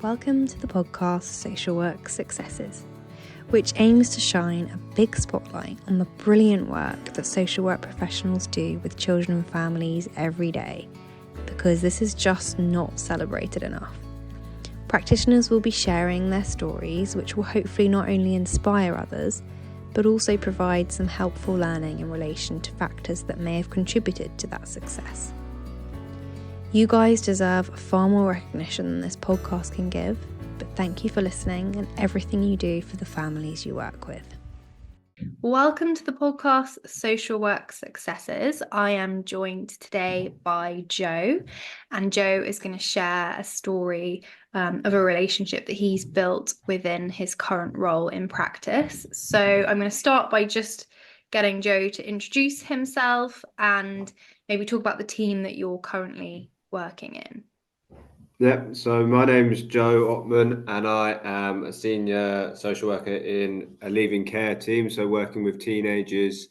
Welcome to the podcast Social Work Successes, which aims to shine a big spotlight on the brilliant work that social work professionals do with children and families every day, because this is just not celebrated enough. Practitioners will be sharing their stories, which will hopefully not only inspire others, but also provide some helpful learning in relation to factors that may have contributed to that success. You guys deserve far more recognition than this podcast can give, but thank you for listening and everything you do for the families you work with. Welcome to the podcast Social Work Successes. I am joined today by Joe, and Joe is going to share a story of a relationship that he's built within his current role in practice. So I'm going to start by just getting Joe to introduce himself and maybe talk about the team that you're currently working in. Yeah, so my name is Joe Ottman, and I am a senior social worker in a leaving care team. So working with teenagers,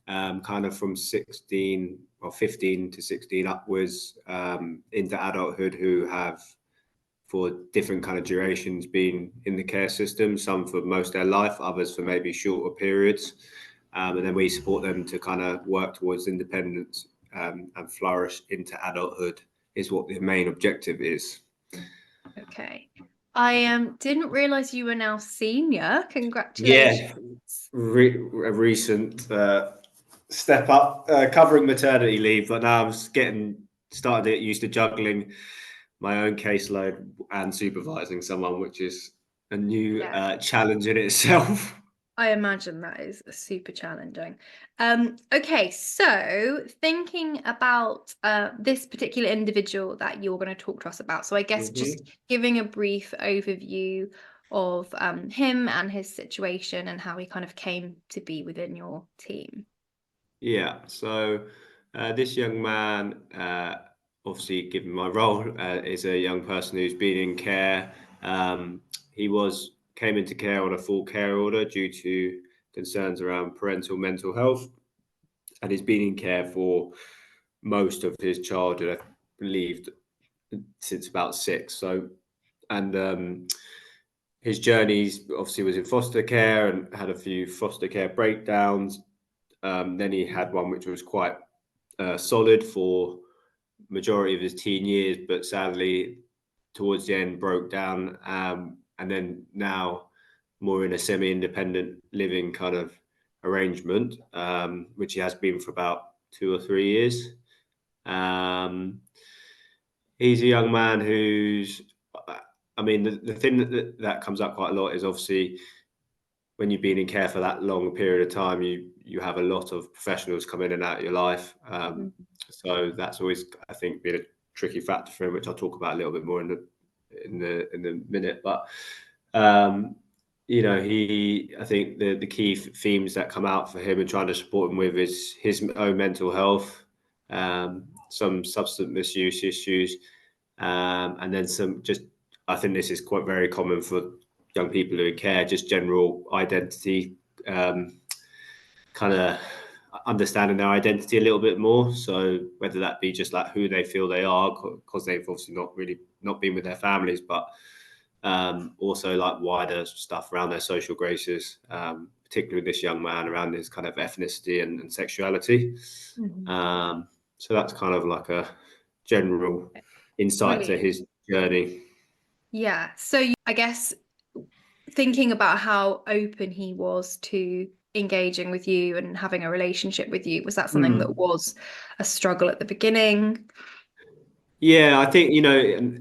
kind of from 15 to 16 upwards, into adulthood, who have, for different kind of durations, been in the care system. Some for most of their life, others for maybe shorter periods, and then we support them to kind of work towards independence and flourish into adulthood. Is what the main objective is. Okay. I didn't realize you were now senior. Congratulations. Yeah, a recent step up, covering maternity leave, but now I'm getting started to get used to juggling my own caseload and supervising someone, which is a new challenge in itself. I imagine that is super challenging. Okay, so thinking about this particular individual that you're going to talk to us about. So I guess just giving a brief overview of him and his situation and how he kind of came to be within your team. Yeah, so this young man, obviously given my role, is a young person who's been in care. He came into care on a full care order due to concerns around parental mental health, and he's been in care for most of his childhood, I believe, since about 6. So, and his journeys obviously was in foster care and had a few foster care breakdowns. Then he had one which was quite solid for majority of his teen years, but sadly towards the end broke down, and then now more in a semi-independent living kind of arrangement, which he has been for about 2 or 3 years. He's a young man who's, I mean, the thing that comes up quite a lot is obviously when you've been in care for that long a period of time, you have a lot of professionals come in and out of your life. So that's always, I think, been a tricky factor for him, which I'll talk about a little bit more in the minute. But I think the key themes that come out for him and trying to support him with is his own mental health, some substance misuse issues, and then some just, I think this is quite very common for young people who are in care, just general identity, kind of understanding their identity a little bit more. So whether that be just like who they feel they are, because they've obviously not been with their families, but also like wider stuff around their social graces, particularly with this young man around his kind of ethnicity and sexuality. So that's kind of like a general insight to his journey. Yeah. So I guess thinking about how open he was to engaging with you and having a relationship with you, was that something that was a struggle at the beginning? Yeah, I think,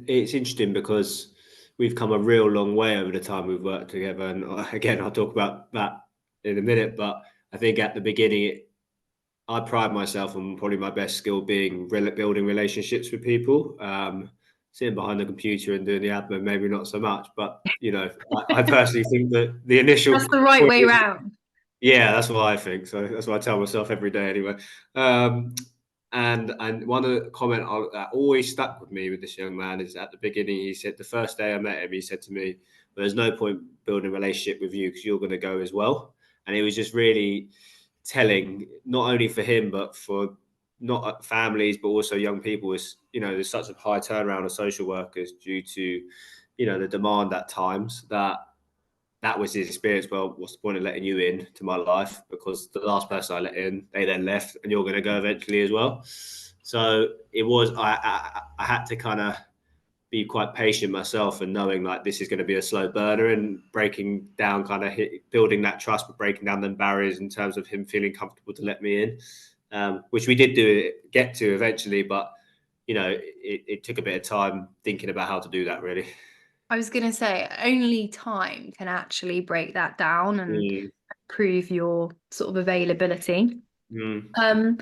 it's interesting because we've come a real long way over the time we've worked together. And again, I'll talk about that in a minute. But I think at the beginning, I pride myself on probably my best skill being building relationships with people. Sitting behind the computer and doing the admin, maybe not so much. But, I personally think that the initial... That's the right way round. Yeah, that's what I think. So that's what I tell myself every day anyway. And one of the comment that always stuck with me with this young man is at the beginning, he said, the first day I met him, he said to me, well, there's no point building a relationship with you because you're going to go as well. And it was just really telling, not only for him, but for not families, but also young people. Is, there's such a high turnaround of social workers due to the demand at times that was his experience. Well, what's the point of letting you in to my life? Because the last person I let in, they then left, and you're going to go eventually as well. So it was, I had to kind of be quite patient myself and knowing like this is going to be a slow burner and breaking down, kind of building that trust, but breaking down them barriers in terms of him feeling comfortable to let me in, which we did get to eventually. But, it took a bit of time thinking about how to do that, really. I was going to say, only time can actually break that down and Mm, prove your sort of availability. mm. Um,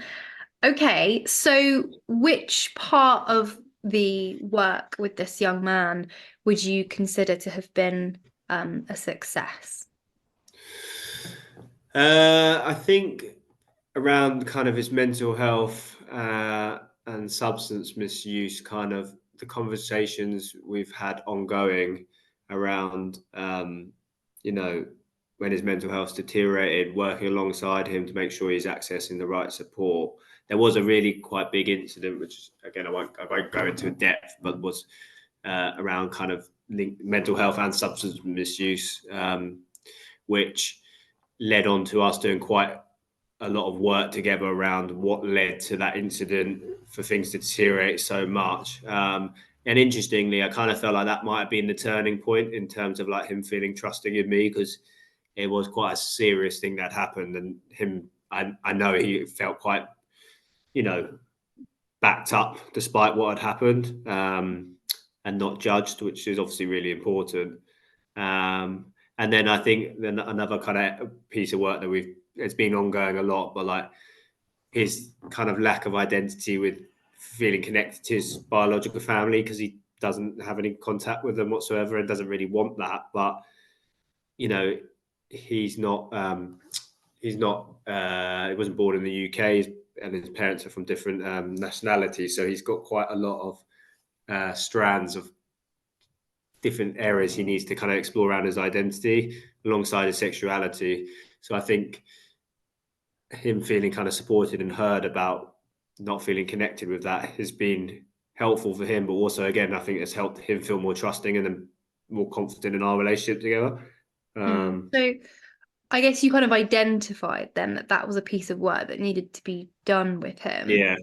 okay, so which part of the work with this young man would you consider to have been a success? I think around kind of his mental health and substance misuse, kind of the conversations we've had ongoing around, you know, when his mental health deteriorated, working alongside him to make sure he's accessing the right support. There was a really quite big incident, which again I won't go into depth, but was around kind of mental health and substance misuse, which led on to us doing quite a lot of work together around what led to that incident for things to deteriorate so much. And interestingly, I kind of felt like that might have been the turning point in terms of like him feeling trusting in me, because it was quite a serious thing that happened. And I know he felt quite, you know, backed up despite what had happened, and not judged, which is obviously really important. And then I think then another kind of piece of work that it's been ongoing a lot, but like his kind of lack of identity with feeling connected to his biological family, because he doesn't have any contact with them whatsoever and doesn't really want that. But you know, he's not he wasn't born in the UK, and his parents are from different nationalities, so he's got quite a lot of strands of different areas he needs to kind of explore around his identity alongside his sexuality. So I think him feeling kind of supported and heard about not feeling connected with that has been helpful for him, but also again I think it's helped him feel more trusting and then more confident in our relationship together. Mm. um So I guess you kind of identified then that that was a piece of work that needed to be done with him. yeah.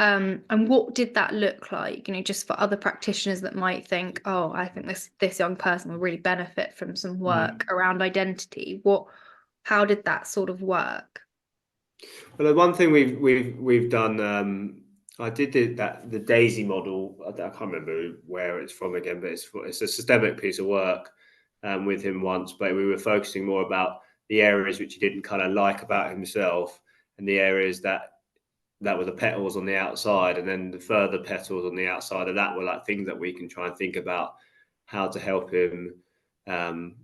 And what did that look like? You know, just for other practitioners that might think, oh, I think this young person will really benefit from some Mm. work around identity. How did that sort of work? Well, the one thing we've done, I did the Daisy model. I can't remember where it's from again, but it's a systemic piece of work with him once. But we were focusing more about the areas which he didn't kind of like about himself, and the areas that were the petals on the outside, and then the further petals on the outside of that were like things that we can try and think about how to help him. Um,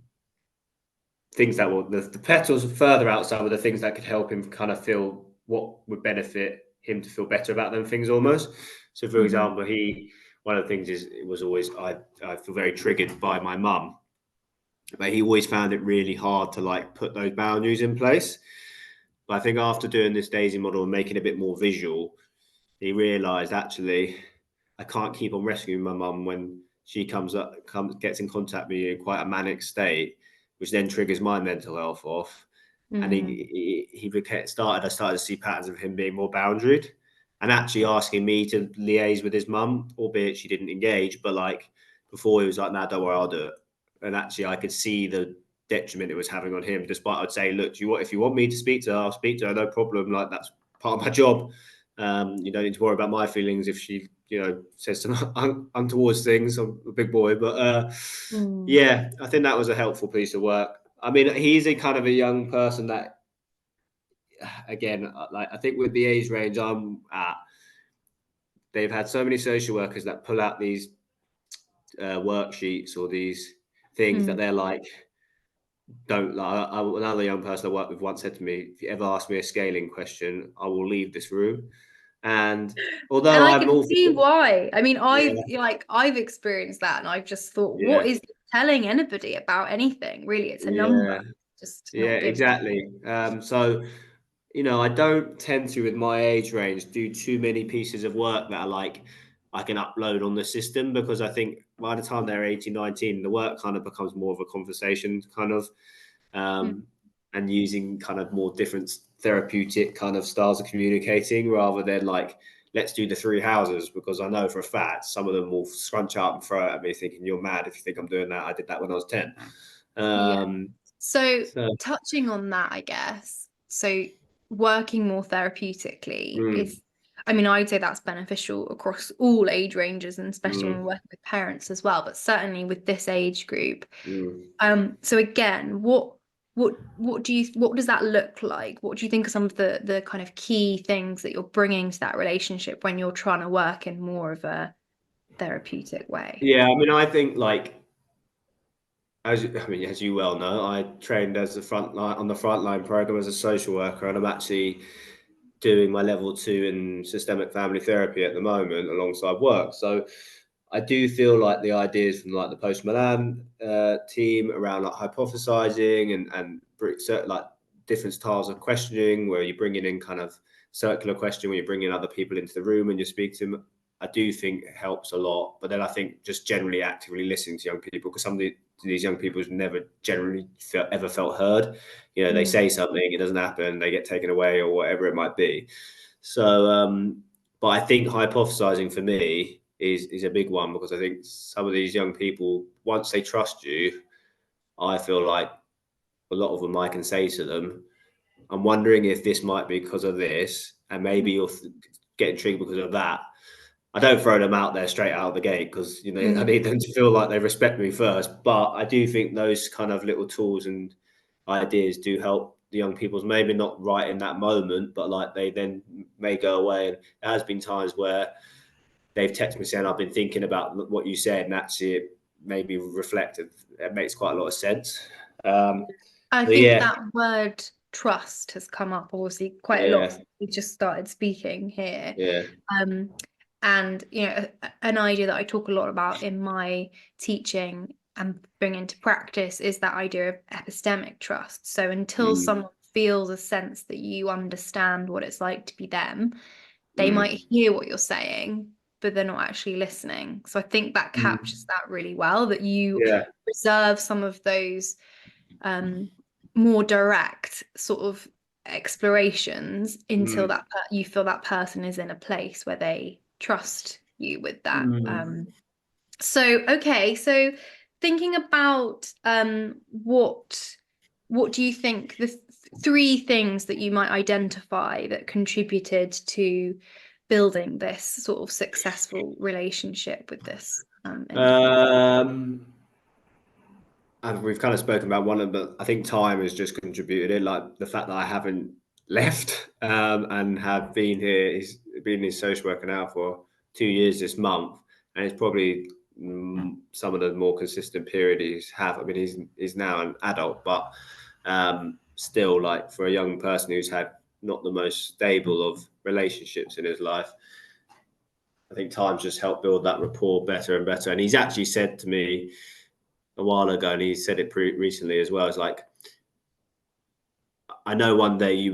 Things that will the petals further outside were the things that could help him kind of feel what would benefit him to feel better about them things almost. So, for Hmm. example, one of the things is it was always I feel very triggered by my mum, but he always found it really hard to like put those boundaries in place. But I think after doing this Daisy model and making it a bit more visual, he realised actually I can't keep on rescuing my mum when she gets in contact with me in quite a manic state, which then triggers my mental health off. And Mm. I started to see patterns of him being more boundaried and actually asking me to liaise with his mum, albeit she didn't engage. But like before, he was like, "Nah, don't worry, I'll do it." And actually, I could see the detriment it was having on him. Despite I'd say, "Look, if you want me to speak to her, I'll speak to her, no problem. Like that's part of my job. You don't need to worry about my feelings if she, says some untoward things. I'm a big boy, but Mm. yeah, I think that was a helpful piece of work. I mean, he's a kind of a young person that, again, like I think with the age range I'm at, they've had so many social workers that pull out these worksheets or these things that Mm. they're like, don't like. Another young person I worked with once said to me, "If you ever ask me a scaling question, I will leave this room." And And although I I'm can also, see why. I mean, yeah, I've experienced that, and I've just thought, yeah, what is it telling anybody about anything? Really, it's a number, yeah, just yeah, not giving. exactly. So I don't tend to, with my age range, do too many pieces of work that are like I can upload on the system, because I think by the time they're 18, 19, the work kind of becomes more of a conversation kind of, Mm. and using kind of more different therapeutic kind of styles of communicating, rather than like, let's do the 3 houses, because I know for a fact some of them will scrunch up and throw it at me thinking, you're mad if you think I'm doing that. I did that when I was 10. Yeah. So So, touching on that, I guess, so working more therapeutically mm, is, I mean, I'd say that's beneficial across all age ranges, and especially when mm, we're working with parents as well, but certainly with this age group. mm. So again, what does that look like? What do you think are some of the kind of key things that you're bringing to that relationship when you're trying to work in more of a therapeutic way? Yeah, I mean, I think like, as you well know, I trained as a frontline on the frontline program as a social worker, and I'm actually doing my level 2 in systemic family therapy at the moment alongside work. So I do feel like the ideas from like the post Milan team around like hypothesizing and like different styles of questioning, where you're bringing in kind of circular question, where you're bringing other people into the room and you speak to them, I do think it helps a lot. But then I think just generally actively listening to young people, because some of these young people have never generally ever felt heard. You know, they Mm. say something, it doesn't happen, they get taken away or whatever it might be. So, but I think hypothesizing for me is a big one, because I think some of these young people, once they trust you, I feel like a lot of them, I can say to them, I'm wondering if this might be because of this, and maybe you'll get intrigued because of that. I don't throw them out there straight out of the gate, because I Yeah. need them to feel like they respect me first. But I do think those kind of little tools and ideas do help the young people's, maybe not right in that moment, but like they then may go away. And there has been times where they've texted me saying, I've been thinking about what you said, and actually it made me reflect. It makes quite a lot of sense. Um, I so think yeah, that word trust has come up obviously quite a lot yeah, since we just started speaking here. yeah, Um, and an idea that I talk a lot about in my teaching and bring into practice is that idea of epistemic trust. So until mm, someone feels a sense that you understand what it's like to be them, they might mm, hear what you're saying, but they're not actually listening. So I think that captures mm, that really well, that you yeah, reserve some of those um, more direct sort of explorations until mm, you feel that person is in a place where they trust you with that. mm. So thinking about what do you think the three things that you might identify that contributed to building this sort of successful relationship with this individual? Um, and we've kind of spoken about one of them, but I think time has just contributed it. Like the fact that I haven't left, and have been here, he's been his social worker now for 2 years this month, and it's probably some of the more consistent period he's have. I mean, he's now an adult, but still, like for a young person who's had not the most stable of relationships in his life, I think time's just helped build that rapport better and better. And he's actually said to me a while ago, and he said it recently as well. It's like, I know one day you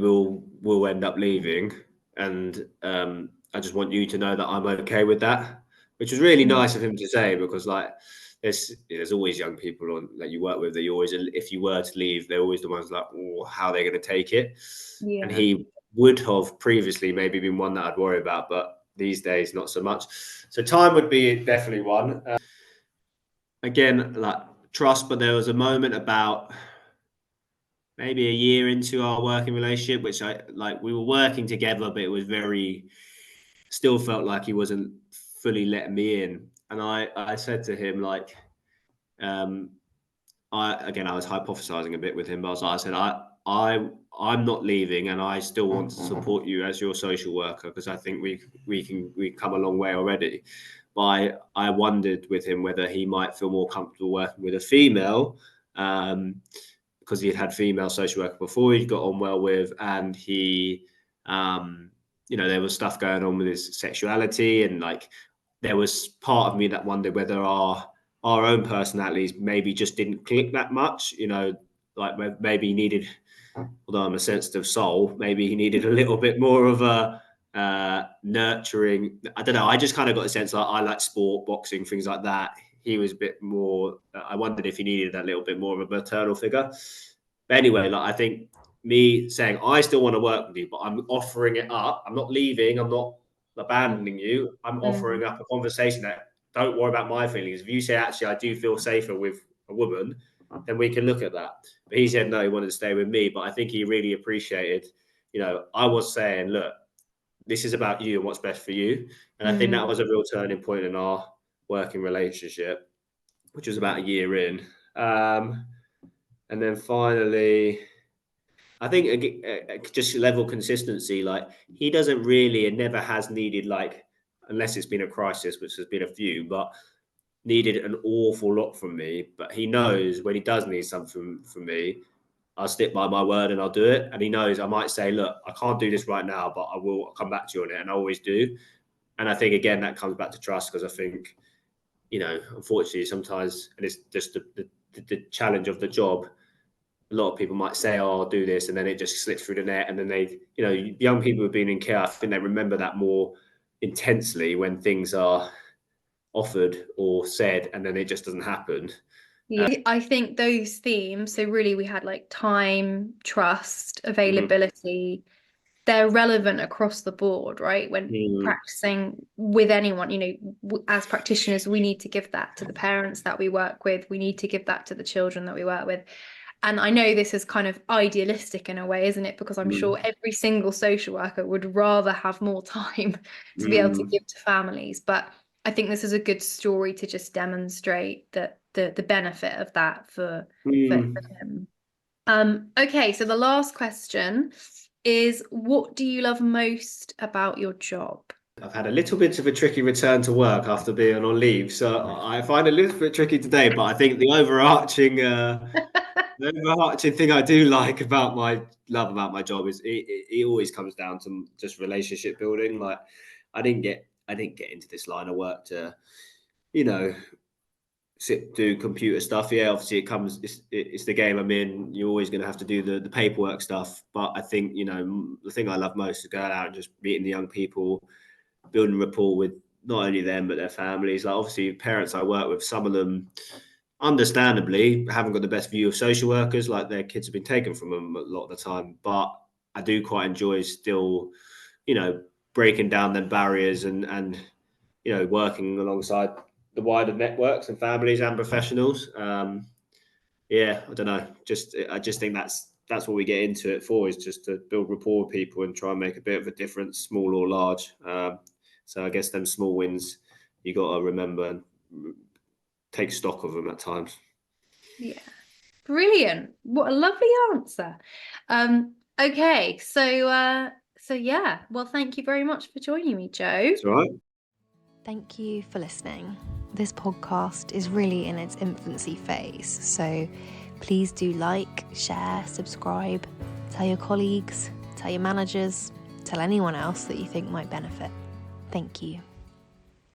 will end up leaving, and I just want you to know that I'm okay with that, which was really Mm. nice of him to say, because like there's always young people that you work with that you always, if you were to leave, they're always the ones like, oh, how are they going to take it? And Yeah. he would have previously maybe been one that I'd worry about, but these days not so much. So time would be definitely one. Again, like trust, but there was a moment about maybe a year into our working relationship, which I like, we were working together, but it was very, still felt like he wasn't fully letting me in. And I said to him, like, um, I was hypothesizing a bit with him, but I said, I'm not leaving, and I still want to support you as your social worker, because I think we come a long way already. But I wondered with him whether he might feel more comfortable working with a female, because he had female social worker before he'd got on well with, and he, there was stuff going on with his sexuality, and like there was part of me that wondered whether our own personalities maybe just didn't click that much, like maybe he needed, although I'm a sensitive soul, maybe he needed a little bit more of a nurturing. I don't know. I just kind of got a sense like I like sport, boxing, things like that. He was a bit more. I wondered if he needed that little bit more of a maternal figure. But anyway, like I think me saying I still want to work with you, but I'm offering it up. I'm not leaving. I'm not abandoning you. I'm offering up a conversation that don't worry about my feelings. If you say actually I do feel safer with a woman, then we can look at that. But he said no, he wanted to stay with me. But I think he really appreciated. I was saying, look, this is about you and what's best for you. And I think that was a real turning point in our working relationship, which was about a year in. And then finally, I think just level consistency. Like he doesn't really and never has needed like, unless it's been a crisis, which has been a few, but needed an awful lot from me. But he knows when he does need something from me, I'll stick by my word and I'll do it. And he knows I might say, look, I can't do this right now, but I will come back to you on it. And I always do. And I think, again, that comes back to trust because I think, unfortunately, sometimes, and it's just the challenge of the job, a lot of people might say, oh, I'll do this. And then it just slips through the net. And then young people who've been in care, I think they remember that more intensely when things are offered or said and then it just doesn't happen. Yeah, I think those themes, so really we had like time, trust, availability, they're relevant across the board, right? When practicing with anyone, as practitioners, we need to give that to the parents that we work with. We need to give that to the children that we work with. And I know this is kind of idealistic in a way, isn't it? Because I'm sure every single social worker would rather have more time to be able to give to families. But I think this is a good story to just demonstrate that the benefit of that for him. Okay, so the last question is, what do you love most about your job? I've had a little bit of a tricky return to work after being on leave, so I find it a little bit tricky today. But I think the overarching thing I do like about my job is it always comes down to just relationship building. Like I didn't get into this line of work to, do computer stuff. Yeah, obviously it's the game I'm in. You're always going to have to do the paperwork stuff. But I think, the thing I love most is going out and just meeting the young people, building rapport with not only them, but their families. Like obviously parents I work with, some of them understandably haven't got the best view of social workers, like their kids have been taken from them a lot of the time. But I do quite enjoy still, breaking down them barriers and working alongside the wider networks and families and professionals. I don't know. I just think that's what we get into it for, is just to build rapport with people and try and make a bit of a difference, small or large. So I guess them small wins you got to remember and take stock of them at times. Yeah, brilliant. What a lovely answer. Okay, so yeah, well, thank you very much for joining me, Joe. That's all right. Thank you for listening. This podcast is really in its infancy phase, so please do like, share, subscribe, tell your colleagues, tell your managers, tell anyone else that you think might benefit. Thank you.